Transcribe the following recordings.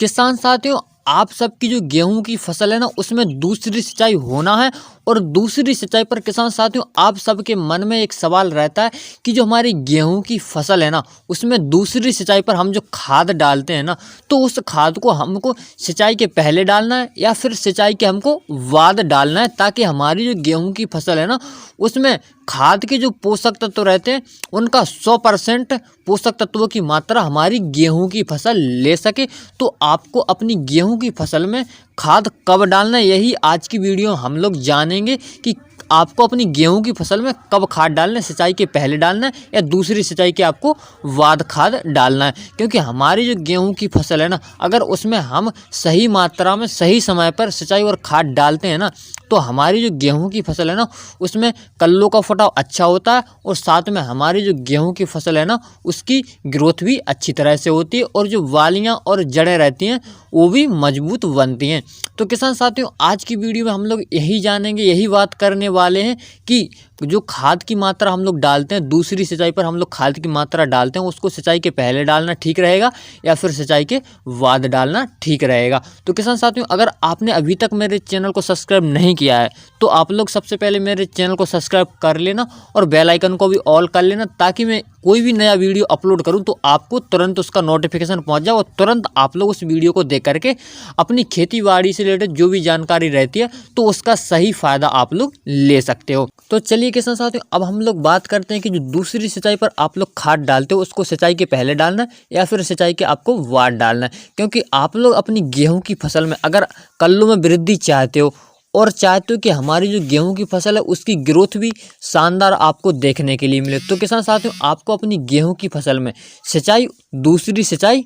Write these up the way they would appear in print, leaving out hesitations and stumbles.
किसान साथियों, आप सबकी जो गेहूं की फसल है ना, उसमें दूसरी सिंचाई होना है। और दूसरी सिंचाई पर किसान साथियों, आप सबके मन में एक सवाल रहता है कि जो हमारी गेहूं की फसल है ना, उसमें दूसरी सिंचाई पर हम जो खाद डालते हैं ना, तो उस खाद को हमको सिंचाई के पहले डालना है या फिर सिंचाई के हमको बाद डालना है, ताकि हमारी जो गेहूं की फसल है ना, उसमें खाद के जो पोषक तत्व रहते हैं उनका 100% पोषक तत्वों की मात्रा हमारी गेहूं की फसल ले सके। तो आपको अपनी गेहूं की फसल में खाद कब डालना है, यही आज की वीडियो हम लोग जानेंगे कि आपको अपनी गेहूं की फसल में कब खाद डालना है, सिंचाई के पहले डालना है या दूसरी सिंचाई के आपको बाद खाद डालना है। क्योंकि हमारी जो गेहूं की फसल है ना, अगर उसमें हम सही मात्रा में सही समय पर सिंचाई और खाद डालते हैं ना, तो हमारी जो गेहूं की फसल है ना, उसमें कल्लों का फुटाव अच्छा होता है और साथ में हमारी जो गेहूं की फसल है ना, उसकी ग्रोथ भी अच्छी तरह से होती है और जो वालियां और जड़ें रहती हैं वो भी मजबूत बनती हैं। तो किसान साथियों, आज की वीडियो में हम लोग यही जानेंगे, यही बात करने वाले हैं कि जो खाद की मात्रा हम लोग डालते हैं, दूसरी सिंचाई पर हम लोग खाद की मात्रा डालते हैं, उसको सिंचाई के पहले डालना ठीक रहेगा या फिर सिंचाई के बाद डालना ठीक रहेगा। तो किसान साथियों, अगर आपने अभी तक मेरे चैनल को सब्सक्राइब नहीं किया है तो आप लोग सबसे पहले मेरे चैनल को सब्सक्राइब कर लेना और बेल आइकन को भी ऑल कर लेना, ताकि मैं कोई भी नया वीडियो अपलोड करूं तो आपको तुरंत उसका नोटिफिकेशन पहुंच जाए और तुरंत आप लोग उस वीडियो को देख करके अपनी खेती बाड़ी से रिलेटेड जो भी जानकारी रहती है तो उसका सही फायदा आप लोग ले सकते हो। तो चलिए किसान साथियों, अब हम लोग बात करते हैं कि जो दूसरी सिंचाई पर आप लोग खाद डालते हो, उसको सिंचाई के पहले डालना है या फिर सिंचाई के आपको बाद डालना है। क्योंकि आप लोग अपनी गेहूं की फसल में अगर कल्लों में वृद्धि चाहते हो और चाहते हो कि हमारी जो गेहूं की फसल है उसकी ग्रोथ भी शानदार आपको देखने के लिए मिले, तो किसान साथियों, आपको अपनी गेहूं की फसल में सिंचाई, दूसरी सिंचाई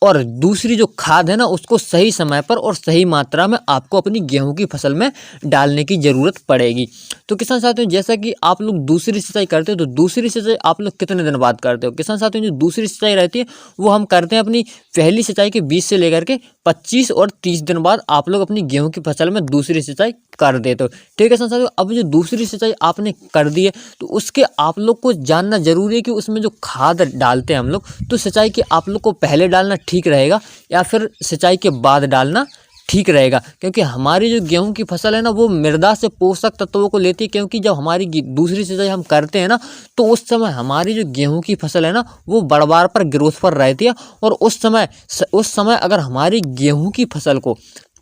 और दूसरी जो खाद है ना, उसको सही समय पर और सही मात्रा में आपको अपनी गेहूं की फसल में डालने की ज़रूरत पड़ेगी। तो किसान साथियों, जैसा कि आप लोग दूसरी सिंचाई करते हो, तो दूसरी सिंचाई आप लोग कितने दिन बाद करते हो? किसान साथियों, जो दूसरी सिंचाई रहती है वो हम करते हैं अपनी पहली सिंचाई के 20 से लेकर के 25 और 30 दिन बाद आप लोग अपनी गेहूं की फसल में दूसरी सिंचाई कर देते हो। ठीक है किसान साथियों, अब जो दूसरी सिंचाई आपने कर दी है तो उसके आप लोग को जानना जरूरी है कि उसमें जो खाद डालते हैं हम लोग, तो सिंचाई के आप लोग को पहले डालना ठीक रहेगा या फिर सिंचाई के बाद डालना ठीक रहेगा। क्योंकि हमारी जो गेहूं की फसल है ना, वो मृदा से पोषक तत्वों को लेती है। क्योंकि जब हमारी दूसरी सिंचाई हम करते हैं ना, तो उस समय हमारी जो गेहूं की फसल है ना, वो बढ़वार पर ग्रोथ पर रहती है और उस समय अगर हमारी गेहूं की फसल को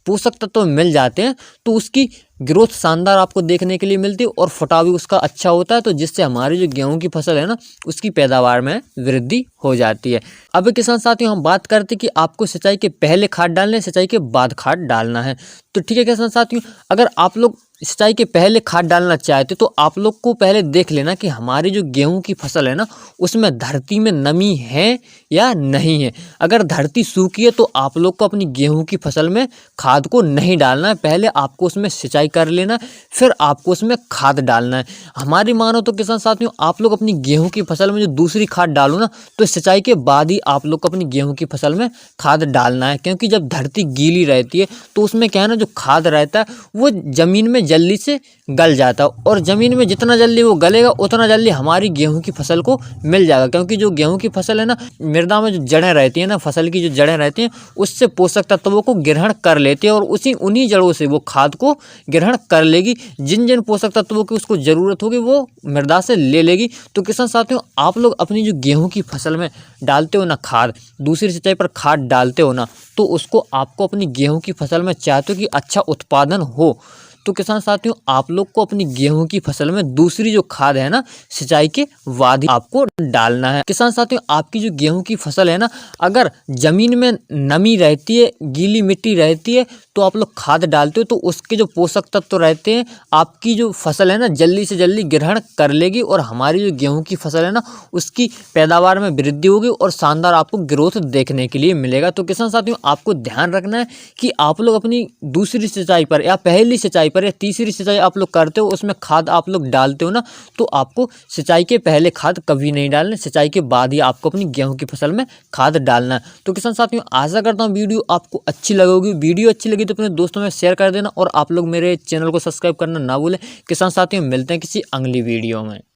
पोषक तत्व मिल जाते हैं तो उसकी ग्रोथ शानदार आपको देखने के लिए मिलती है और फुटाव भी उसका अच्छा होता है, तो जिससे हमारी जो गेहूं की फसल है ना, उसकी पैदावार में वृद्धि हो जाती है। अब किसान साथियों, हम बात करते हैं कि आपको सिंचाई के पहले खाद डालना है, सिंचाई के बाद खाद डालना है। तो ठीक है किसान साथियों, अगर आप लोग सिंचाई के पहले खाद डालना चाहते तो आप लोग को पहले देख लेना कि हमारी जो गेहूं की फसल है ना, उसमें धरती में नमी है या नहीं है। अगर धरती सूखी है तो आप लोग को अपनी गेहूं की फसल में खाद को नहीं डालना है, पहले आपको उसमें सिंचाई कर लेना है, फिर आपको उसमें खाद डालना है। हमारी मानो तो किसान साथियों, आप लोग अपनी गेहूं की फसल में जो दूसरी खाद डालो ना, तो सिंचाई के बाद ही आप लोग को अपनी गेहूं की फसल में खाद डालना है। क्योंकि जब धरती गीली रहती है तो उसमें क्या है ना, जो खाद रहता है वो जमीन में जल्दी से गल जाता है और ज़मीन में जितना जल्दी वो गलेगा उतना जल्दी हमारी गेहूं की फसल को मिल जाएगा। क्योंकि जो गेहूं की फसल है ना, मृदा में जो जड़ें रहती हैं ना, फसल की जो जड़ें रहती हैं, उससे पोषक तत्वों को ग्रहण कर लेती है और उन्हीं जड़ों से वो खाद को ग्रहण कर लेगी। जिन जिन पोषक तत्वों की उसको ज़रूरत होगी वो मृदा से ले लेगी। तो किसान साथियों, आप लोग अपनी जो गेहूँ की फसल में डालते हो ना खाद, दूसरी सिंचाई पर खाद डालते हो ना, तो उसको आपको अपनी गेहूँ की फसल में चाहते हो कि अच्छा उत्पादन हो, तो किसान साथियों, आप लोग को अपनी गेहूं की फसल में दूसरी जो खाद है ना, सिंचाई के बाद ही आपको डालना है। किसान साथियों, आपकी जो गेहूं की फसल है ना, अगर जमीन में नमी रहती है, गीली मिट्टी रहती है, तो आप लोग खाद डालते हो तो उसके जो पोषक तत्व रहते हैं आपकी जो फसल है ना, जल्दी से जल्दी ग्रहण कर लेगी और हमारी जो गेहूं की फसल है ना, उसकी पैदावार में वृद्धि होगी और शानदार आपको ग्रोथ देखने के लिए मिलेगा। तो किसान साथियों, आपको ध्यान रखना है कि आप लोग अपनी दूसरी सिंचाई पर या पहली सिंचाई पर या तीसरी सिंचाई आप लोग करते हो, उसमें खाद आप लोग डालते हो ना, तो आपको सिंचाई के पहले खाद कभी नहीं डालना, सिंचाई के बाद ही आपको अपनी गेहूं की फसल में खाद डालना है। तो किसान साथियों, आशा करता हूं वीडियो आपको अच्छी लगेगी। वीडियो अच्छी लगी तो अपने दोस्तों में शेयर कर देना और आप लोग मेरे चैनल को सब्सक्राइब करना ना भूलें। किसान साथियों, मिलते हैं किसी अगली वीडियो में।